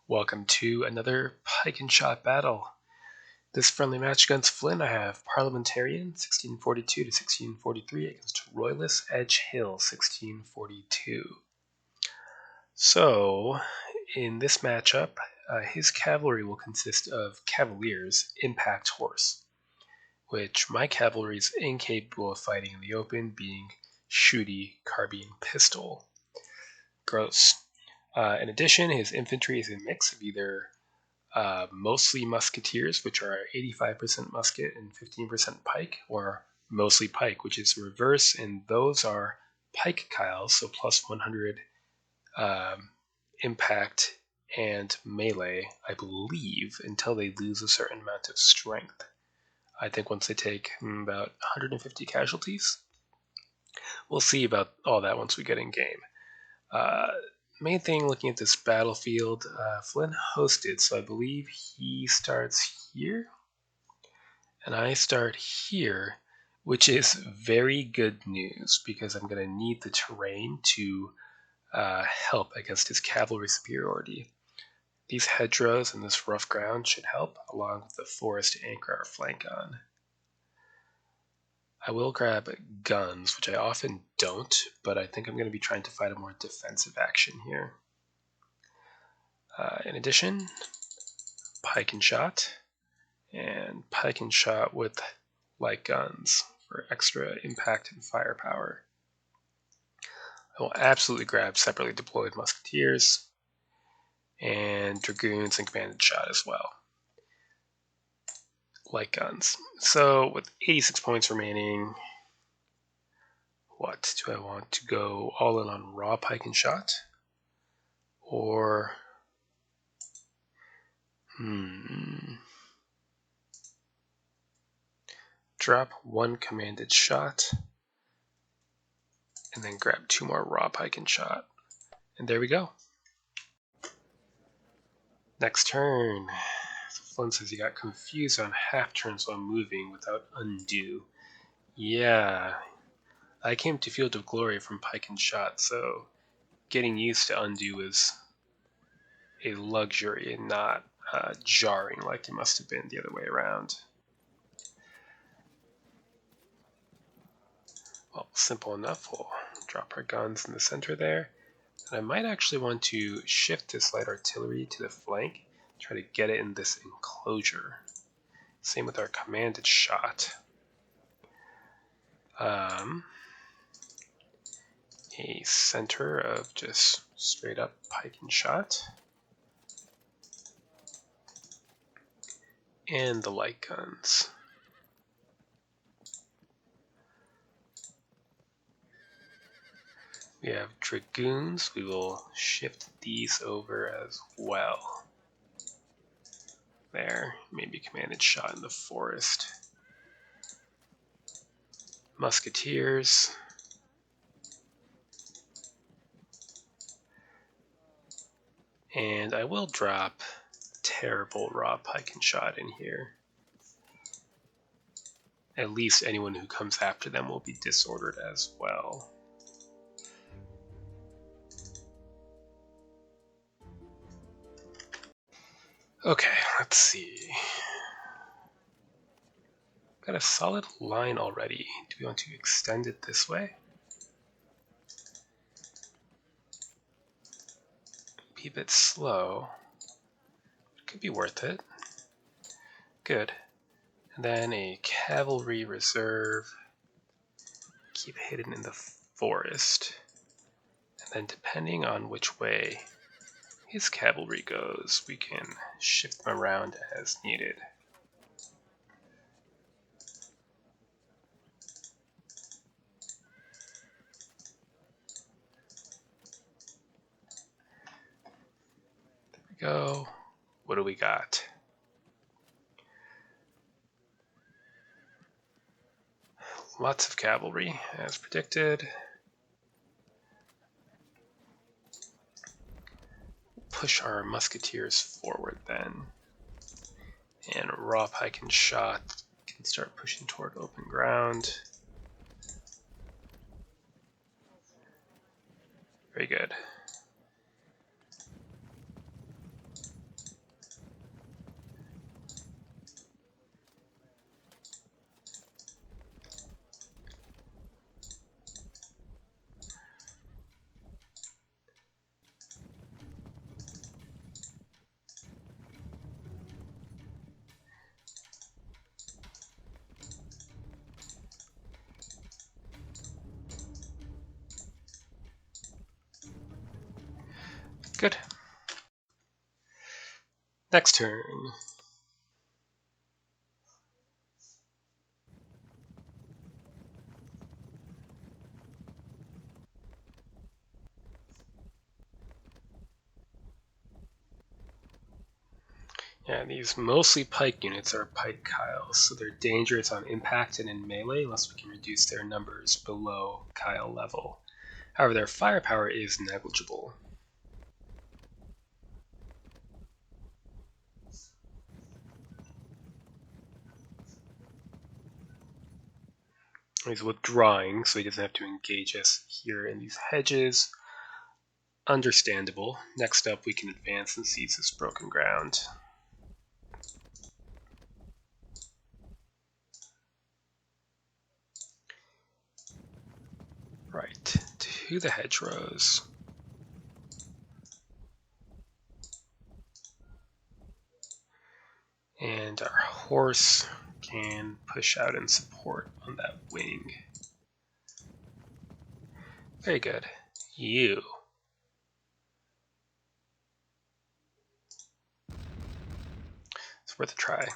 Welcome to another Pike and Shot battle. This friendly match against Flynn, I have Parliamentarian 1642 to 1643 against Royalist Edgehill 1642. So, in this matchup, his cavalry will consist of Cavaliers, Impact Horse, which my cavalry is incapable of fighting in the open, being Shooty Carbine Pistol. Gross. In addition, his infantry is a mix of either mostly musketeers, which are 85% musket and 15% pike, or mostly pike, which is reverse, and those are pike Kyles, so plus 100 impact and melee, I believe, until they lose a certain amount of strength. I think once they take about 150 casualties. We'll see about all that once we get in game. Main thing looking at this battlefield, Flynn hosted, so I believe he starts here, and I start here, which is very good news because I'm going to need the terrain to help against his cavalry superiority. These hedgerows and this rough ground should help, along with the forest to anchor our flank on. I will grab guns, which I often don't, but I think I'm going to be trying to fight a more defensive action here. In addition, Pike and Shot with light guns for extra impact and firepower. I will absolutely grab separately deployed musketeers and dragoons and commanded shot as well. Light guns. So with 86 points remaining, what do I want to go all in on raw Pike and Shot? Or drop one commanded shot and then grab 2 more raw Pike and Shot. And there we go. Next turn. Flynn says he got confused on half turns while moving without undo. Yeah, I came to Field of Glory from Pike and Shot, so getting used to undo is a luxury and not jarring like it must have been the other way around. Well, simple enough. We'll drop our guns in the center there. And I might actually want to shift this light artillery to the flank, try to get it in this enclosure. Same with our commanded shot. A center of just straight up Pike and Shot. And the light guns. We have dragoons. We will shift these over as well. There, maybe commanded shot in the forest. Musketeers. And I will drop terrible raw Pike and Shot in here. At least anyone who comes after them will be disordered as well. Okay, let's see. Got a solid line already. Do we want to extend it this way? Be a bit slow. Could be worth it. Good. And then a cavalry reserve. Keep hidden in the forest. And then depending on which way his cavalry goes, we can shift them around as needed. There we go. What do we got? Lots of cavalry, as predicted. Push our musketeers forward then. And raw Pike and Shot can start pushing toward open ground. Very good. Good. Next turn. Yeah, these mostly Pike units are Pike Kyles, so they're dangerous on impact and in melee unless we can reduce their numbers below Kyle level. However, their firepower is negligible. He's withdrawing, so he doesn't have to engage us here in these hedges. Understandable. Next up, we can advance and seize this broken ground. Right, to the hedgerows. And our horse can push out and support on that wing. Very good. You. It's worth a try.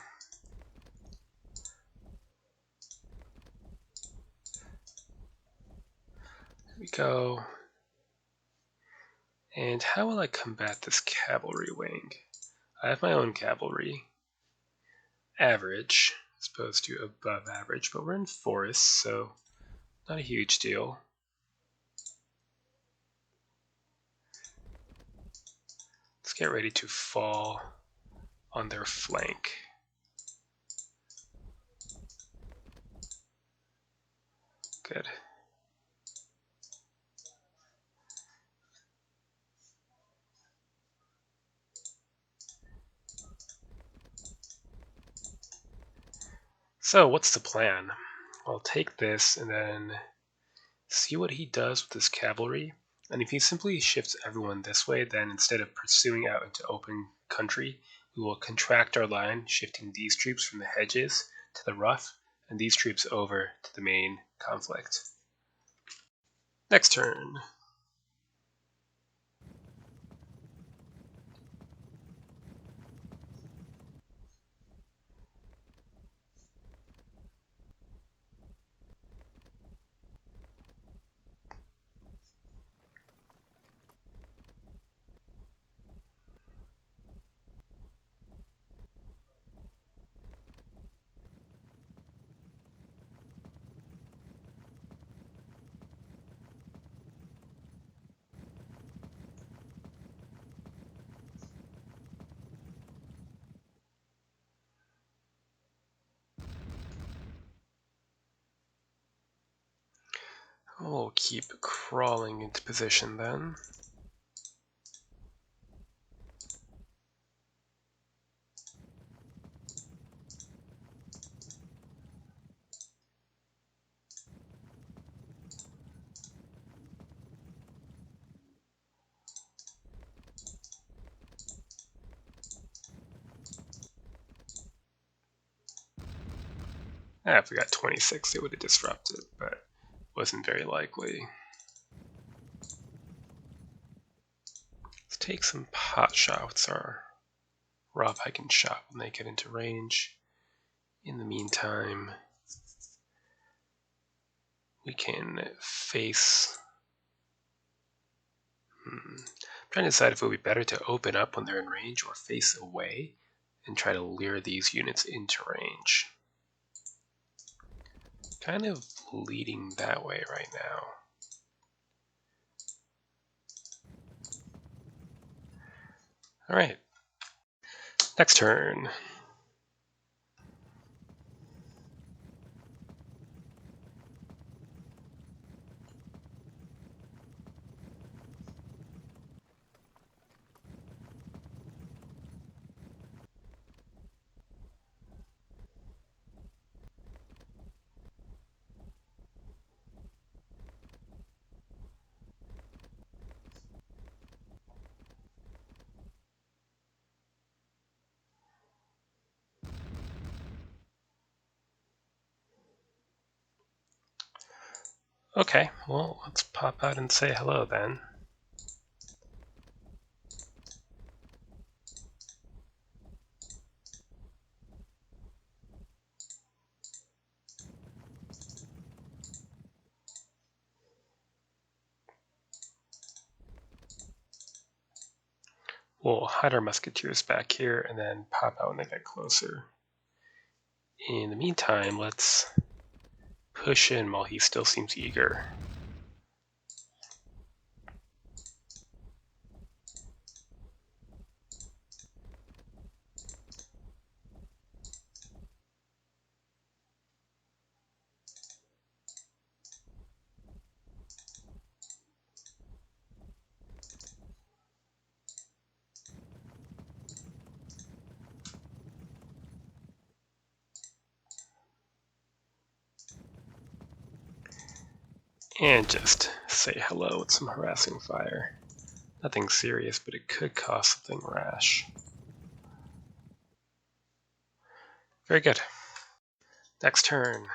Here we go. And how will I combat this cavalry wing? I have my own cavalry. Average, as opposed to above average, but we're in forest, so not a huge deal. Let's get ready to fall on their flank. Good. So what's the plan? I'll take this and then see what he does with his cavalry. And if he simply shifts everyone this way, then instead of pursuing out into open country, we will contract our line, shifting these troops from the hedges to the rough, and these troops over to the main conflict. Next turn. We'll keep crawling into position then. If we got 26, it would have disrupted, but wasn't very likely. Let's take some pot shots, our raw pike and shot when they get into range. In the meantime, we can face... I'm trying to decide if it would be better to open up when they're in range or face away and try to lure these units into range. Kind of leading that way right now. Alright. Next turn. Okay, well, let's pop out and say hello then. We'll hide our musketeers back here and then pop out when they get closer. In the meantime, let's push in while he still seems eager. And just say hello with some harassing fire. Nothing serious, but it could cause something rash. Very good. Next turn.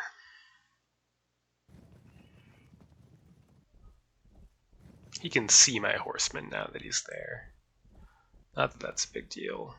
He can see my horseman now that he's there. Not that that's a big deal.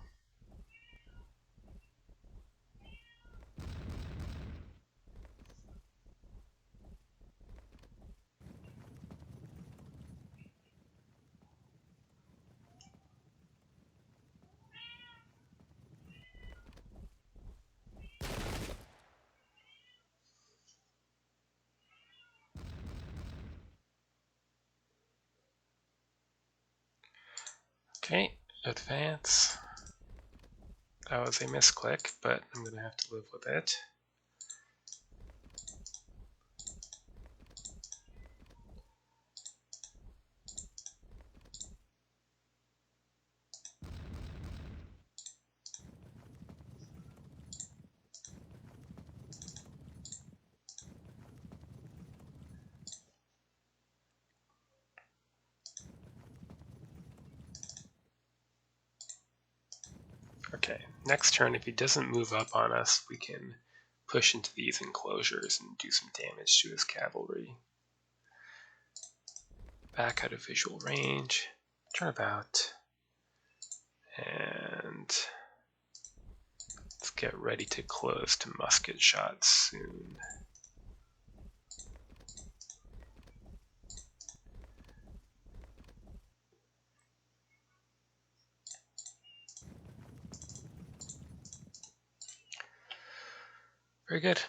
Okay, advance. That was a misclick, but I'm going to have to live with it. Okay, next turn, if he doesn't move up on us, we can push into these enclosures and do some damage to his cavalry. Back out of visual range, turn about, and let's get ready to close to musket shots soon. Very good.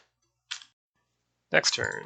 Next turn.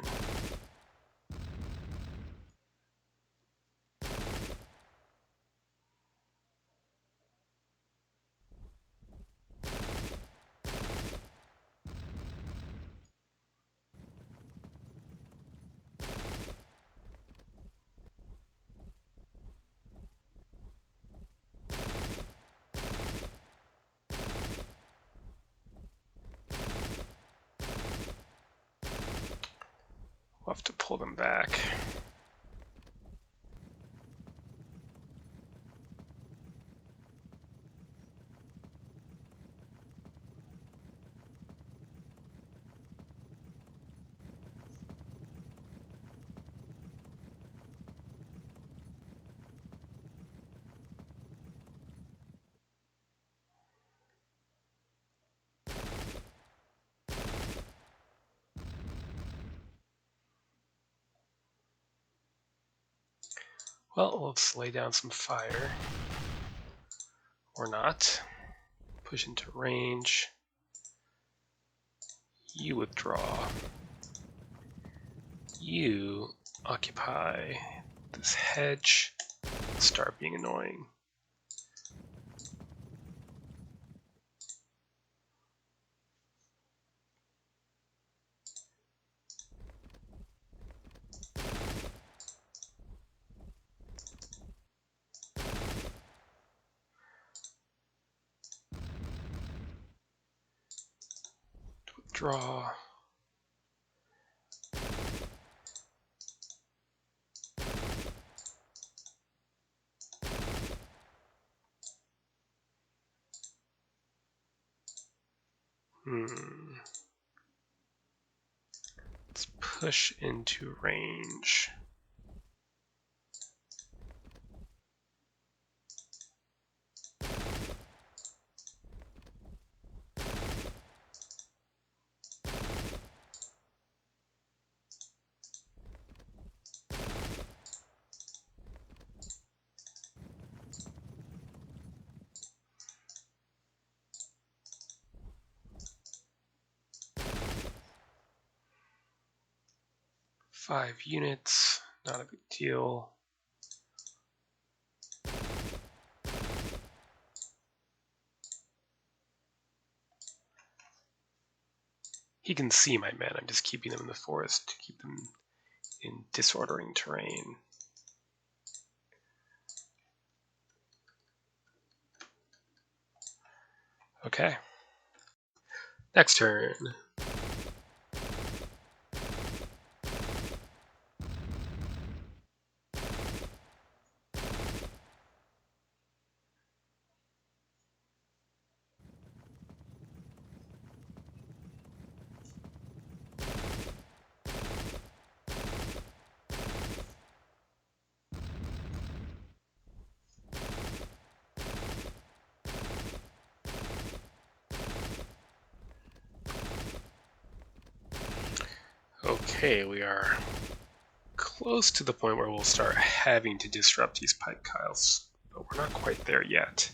We'll have to pull them back. Well, let's lay down some fire. Or not. Push into range. You withdraw. You occupy this hedge. Start being annoying. Withdraw. Let's push into range. 5 units, not a big deal. He can see my men. I'm just keeping them in the forest to keep them in disordering terrain. Okay. Next turn. Okay, we are close to the point where we'll start having to disrupt these Pike Kyles, but we're not quite there yet.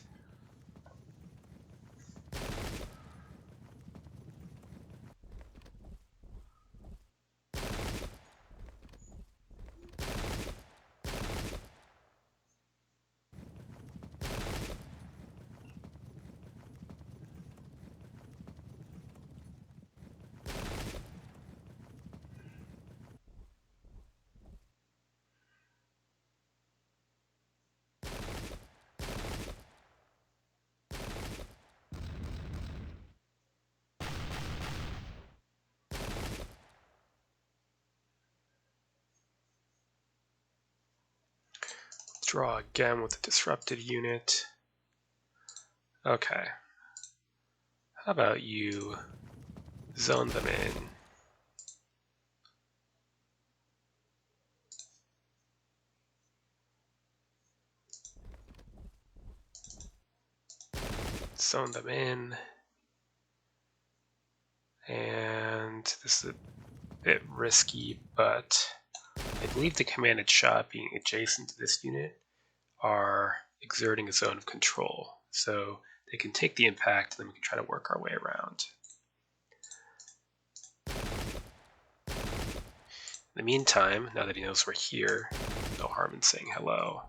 Draw again with the disrupted unit. Okay. How about you zone them in? Zone them in. And this is a bit risky, but I believe the commanded shot being adjacent to this unit are exerting a zone of control. So they can take the impact and then we can try to work our way around. In the meantime, now that he knows we're here, no harm in saying hello.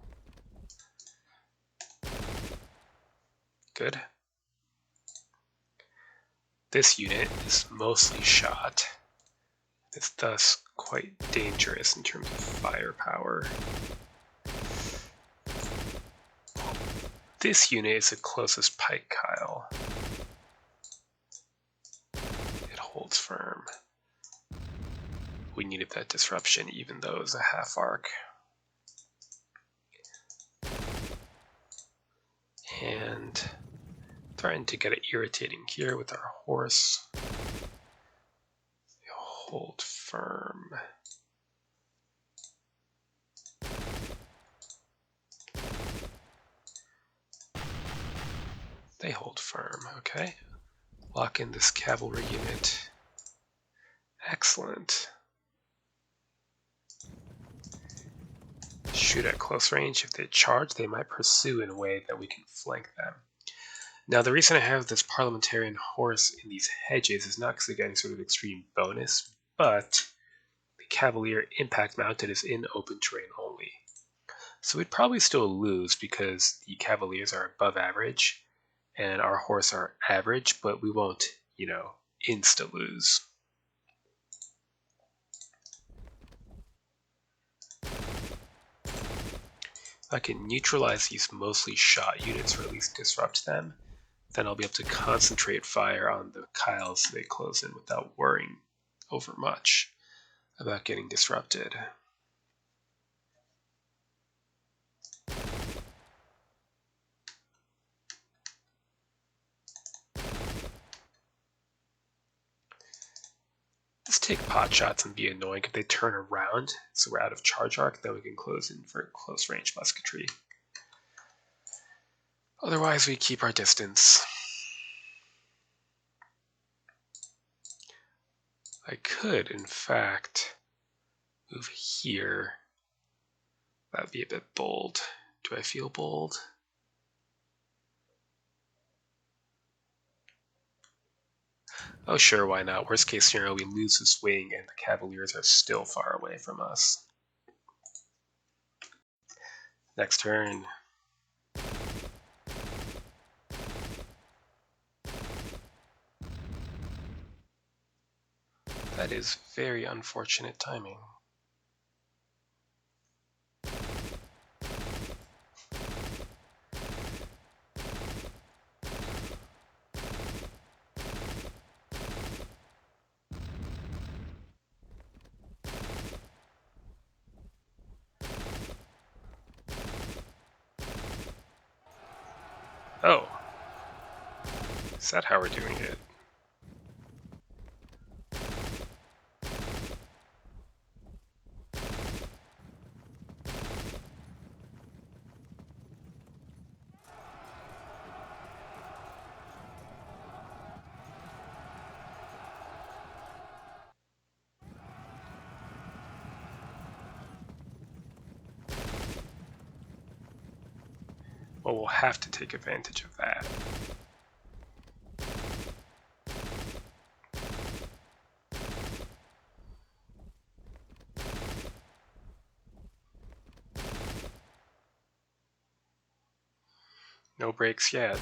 Good. This unit is mostly shot. It's thus quite dangerous in terms of firepower. This unit is the closest Pike Kyle. It holds firm. We needed that disruption even though it was a half arc. And trying to get it irritating here with our horse. Hold firm. They hold firm, okay. Lock in this cavalry unit. Excellent. Shoot at close range. If they charge, they might pursue in a way that we can flank them. Now, the reason I have this Parliamentarian horse in these hedges is not because they get any sort of extreme bonus, but the Cavalier impact mounted is in open terrain only. So we'd probably still lose because the Cavaliers are above average and our horse are average, but we won't, insta lose. If I can neutralize these mostly shot units or at least disrupt them, then I'll be able to concentrate fire on the Kyles they close in without worrying over much about getting disrupted. Let's take pot shots and be annoying if they turn around so we're out of charge arc, then we can close in for close range musketry. Otherwise we keep our distance. I could, in fact, move here. That would be a bit bold. Do I feel bold? Oh sure, why not? Worst case scenario, we lose this wing and the Cavaliers are still far away from us. Next turn. That is very unfortunate timing. Oh, is that how we're doing it? Well, we'll have to take advantage of that. No breaks yet.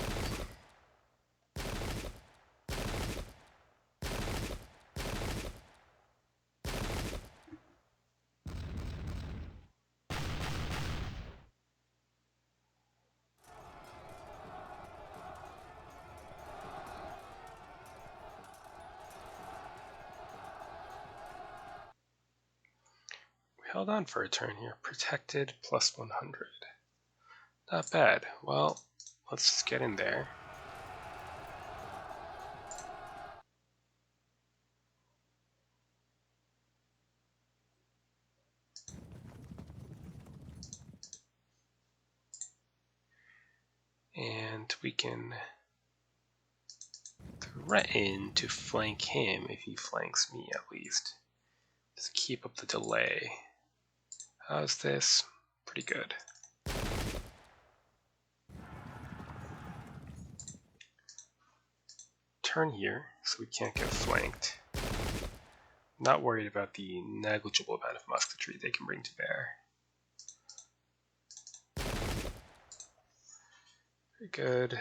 We held on for a turn here. Protected plus 100. Not bad. Well, let's just get in there. And we can threaten to flank him if he flanks me at least. Just keep up the delay. How's this? Pretty good. Turn here so we can't get flanked. Not worried about the negligible amount of musketry they can bring to bear. Very good.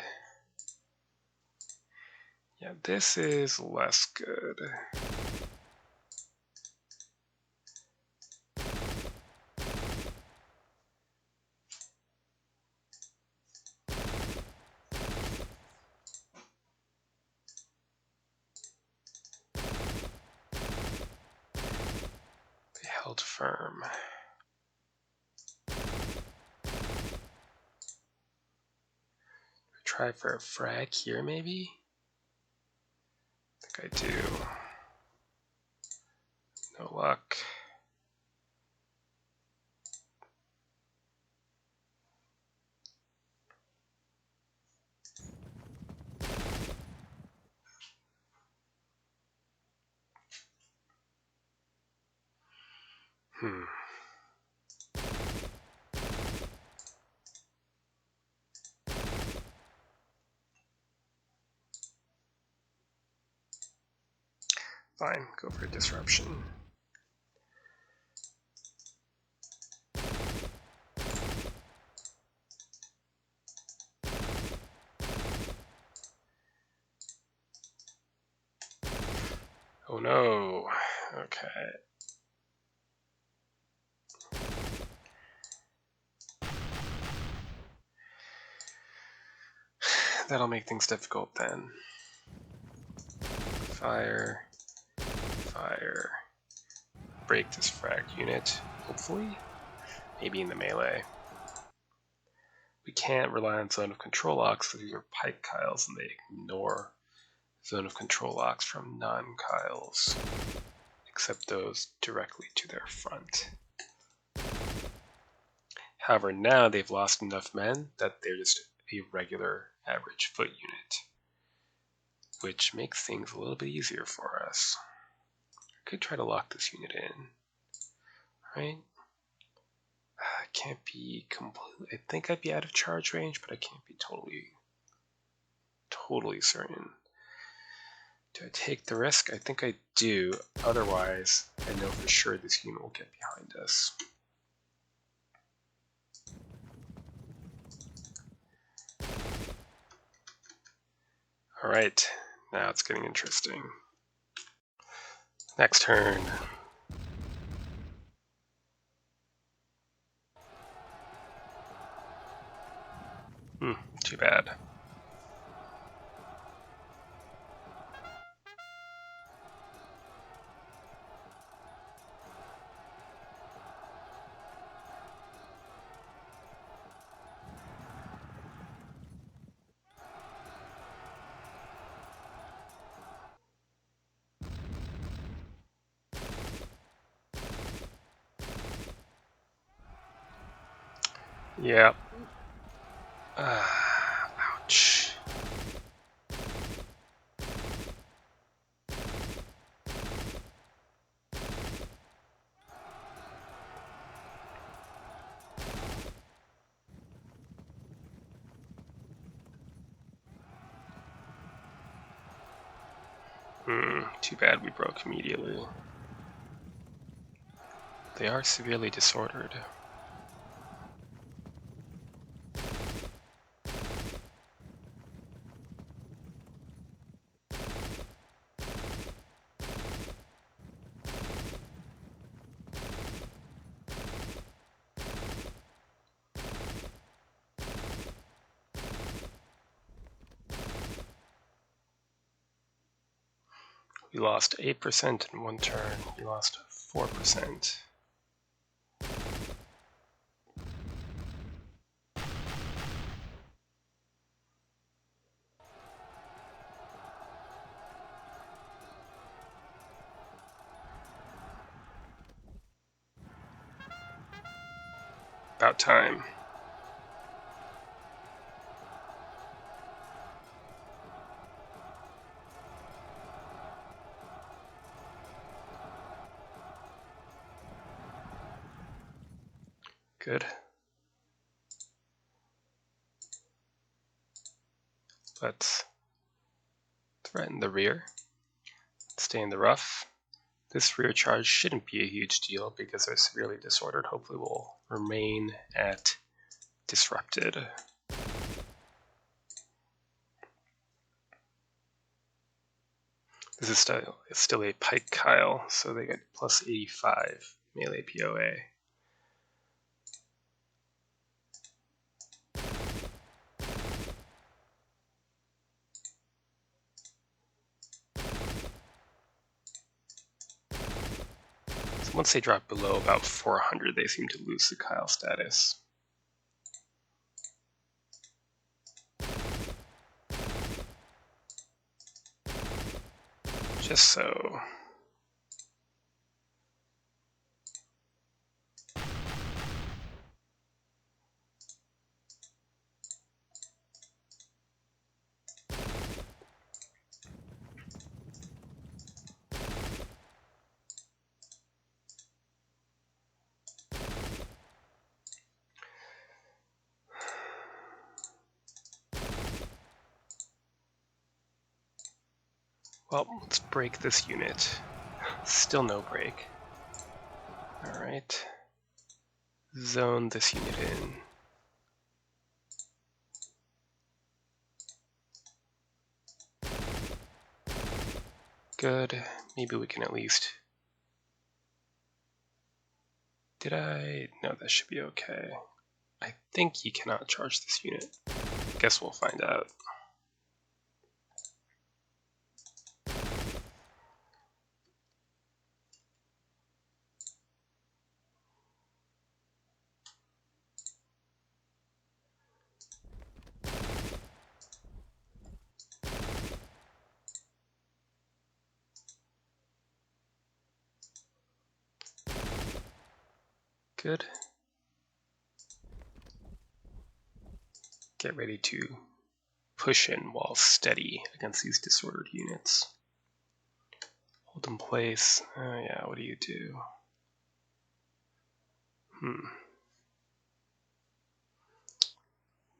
Yeah, this is less good. They held firm. Try for a frag here, maybe? I think I do. No luck. Fine, go for a disruption. Oh no. Okay. That'll make things difficult then. Fire. Fire. Break this frag unit, hopefully. Maybe in the melee. We can't rely on zone of control locks because these are Pike Kyles and they ignore zone of control locks from non-Kyles, except those directly to their front. However, now they've lost enough men that they're just a regular average foot unit, which makes things a little bit easier for us. I could try to lock this unit in, right? I can't be completely, I think I'd be out of charge range, but I can't be totally certain. Do I take the risk? I think I do. Otherwise, I know for sure this unit will get behind us. Alright, now it's getting interesting. Next turn. Too bad. Yeah. Ouch. Too bad we broke immediately. They are severely disordered. We lost 8% in one turn. We lost 4%. About time. Good. Let's threaten the rear. Stay in the rough. This rear charge shouldn't be a huge deal because they're severely disordered. Hopefully we'll remain at disrupted. This is still a Pike Kyle, so they get plus 85 melee POA. So once they drop below about 400, they seem to lose the Kyle status. Just so. Well, let's break this unit. Still no break. Alright. Zone this unit in. Good. Maybe we can at least... Did I? No, that should be okay. I think he cannot charge this unit. Guess we'll find out. Good. Get ready to push in while steady against these disordered units. Hold in place. Yeah, what do you do?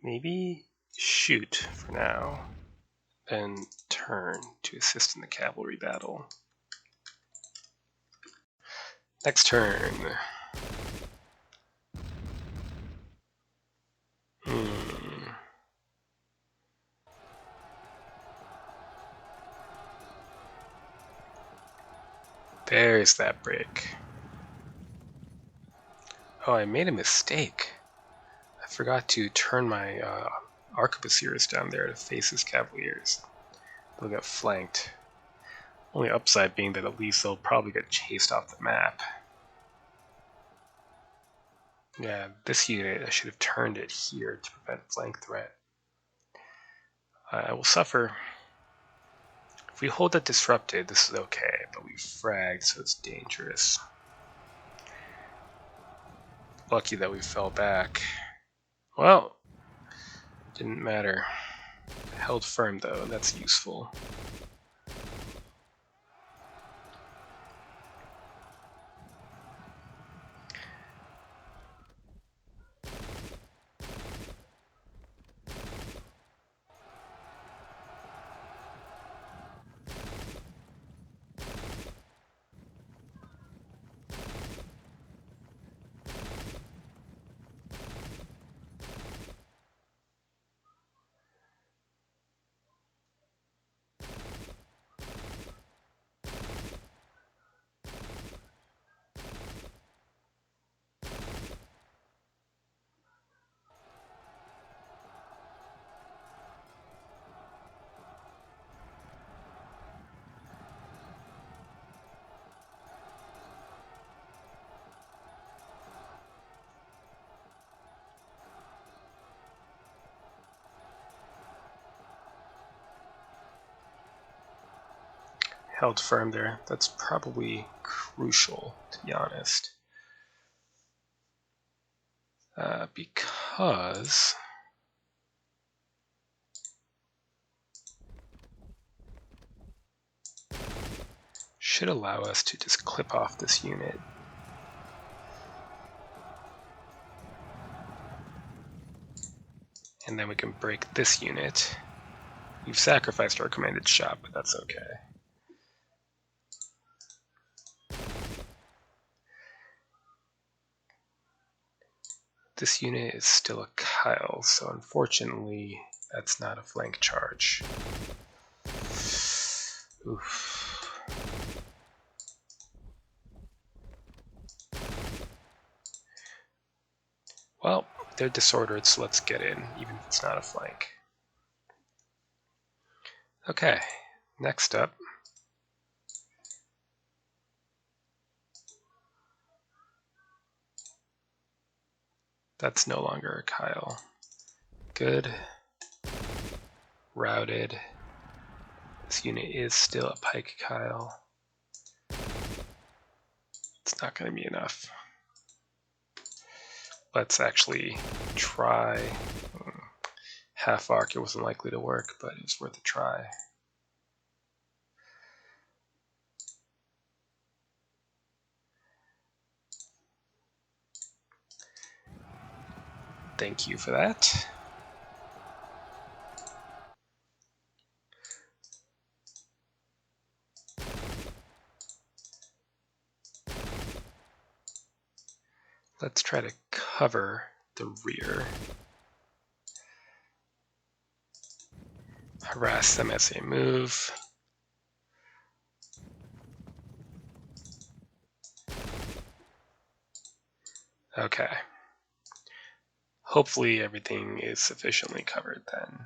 Maybe shoot for now, then turn to assist in the cavalry battle. Next turn. There's that break. Oh, I made a mistake. I forgot to turn my arquebusiers down there to face his cavaliers. They'll get flanked. Only upside being that at least they'll probably get chased off the map. Yeah, this unit, I should have turned it here to prevent flank threat. I will suffer. If we hold that disrupted, this is okay, but we fragged, so it's dangerous. Lucky that we fell back. Well, didn't matter. Held firm though, that's useful. Held firm there. That's probably crucial, to be honest. Because should allow us to just clip off this unit. And then we can break this unit. We've sacrificed our commanded shot, but that's okay. This unit is still a Kyle, so unfortunately that's not a flank charge. Oof. Well, they're disordered, so let's get in, even if it's not a flank. Okay, next up. That's no longer a Kyle. Good. Routed. This unit is still a Pike Kyle. It's not going to be enough. Let's actually try. Half arc, it wasn't likely to work, but it was worth a try. Thank you for that. Let's try to cover the rear. Harass them as they move. Okay. Hopefully everything is sufficiently covered then.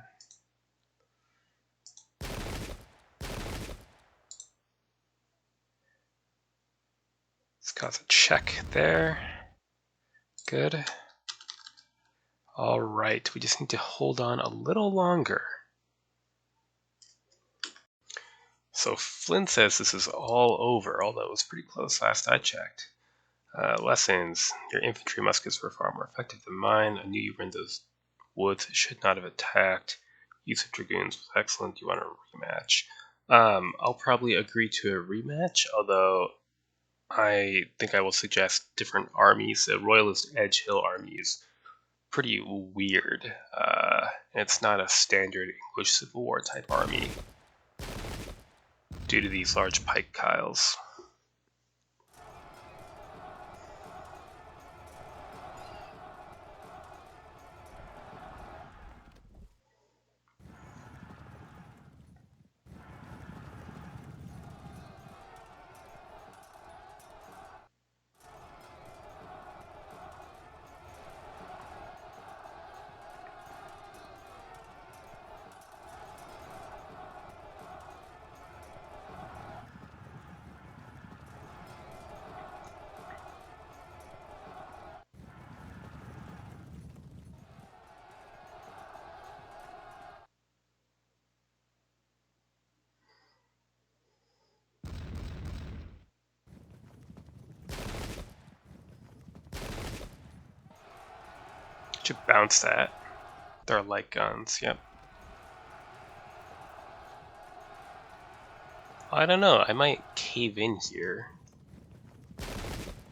Let's cause a check there. Good. All right, we just need to hold on a little longer. So Flynn says this is all over, although it was pretty close last I checked. Lessons. Your infantry muskets were far more effective than mine. I knew you were in those woods. Should not have attacked. Use of dragoons was excellent. You want a rematch? I'll probably agree to a rematch, although I think I will suggest different armies. The Royalist Edgehill army is pretty weird. It's not a standard English Civil War type army. due to these large pike tiles. Should bounce that. They're light guns, yep. I don't know, I might cave in here.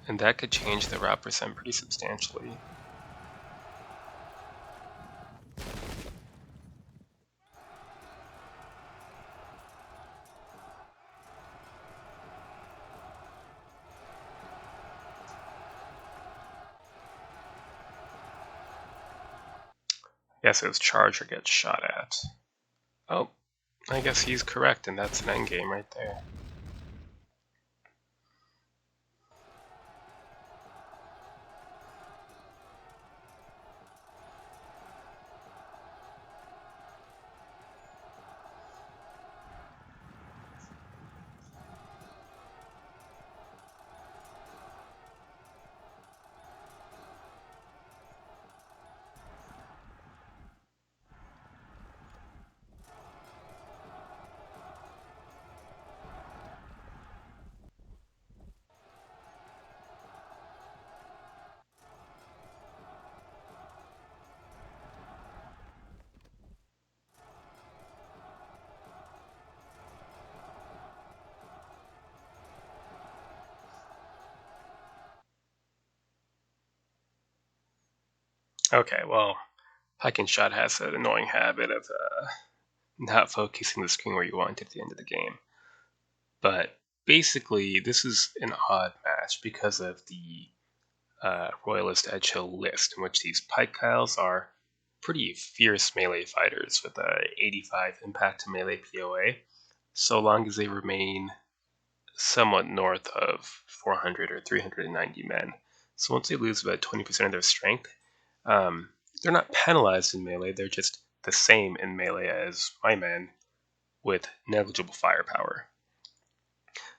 And that could change the route percent pretty substantially. Yes, it was charge or get shot at. Oh, I guess he's correct, and that's an endgame right there. Okay, well, Pike and Shot has an annoying habit of not focusing the screen where you want it at the end of the game. But basically, this is an odd match because of the Royalist Edgehill list, in which these Pike Kyles are pretty fierce melee fighters with a 85 impact to melee POA, so long as they remain somewhat north of 400 or 390 men. So once they lose about 20% of their strength, they're not penalized in melee, they're just the same in melee as my men with negligible firepower.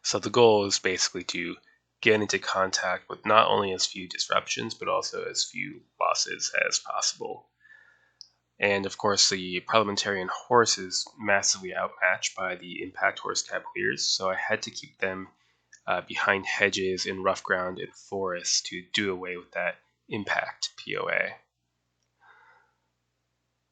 So the goal is basically to get into contact with not only as few disruptions, but also as few losses as possible. And of course, the Parliamentarian horse is massively outmatched by the Impact Horse Cavaliers, so I had to keep them behind hedges in rough ground and forests to do away with that impact POA.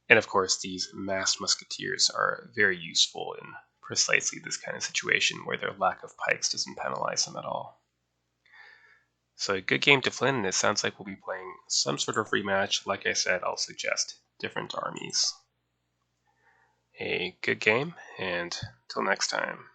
And of course, these massed musketeers are very useful in precisely this kind of situation where their lack of pikes doesn't penalize them at all. So a good game to Flynn, and it sounds like we'll be playing some sort of rematch. Like I said, I'll suggest different armies. A good game, and till next time.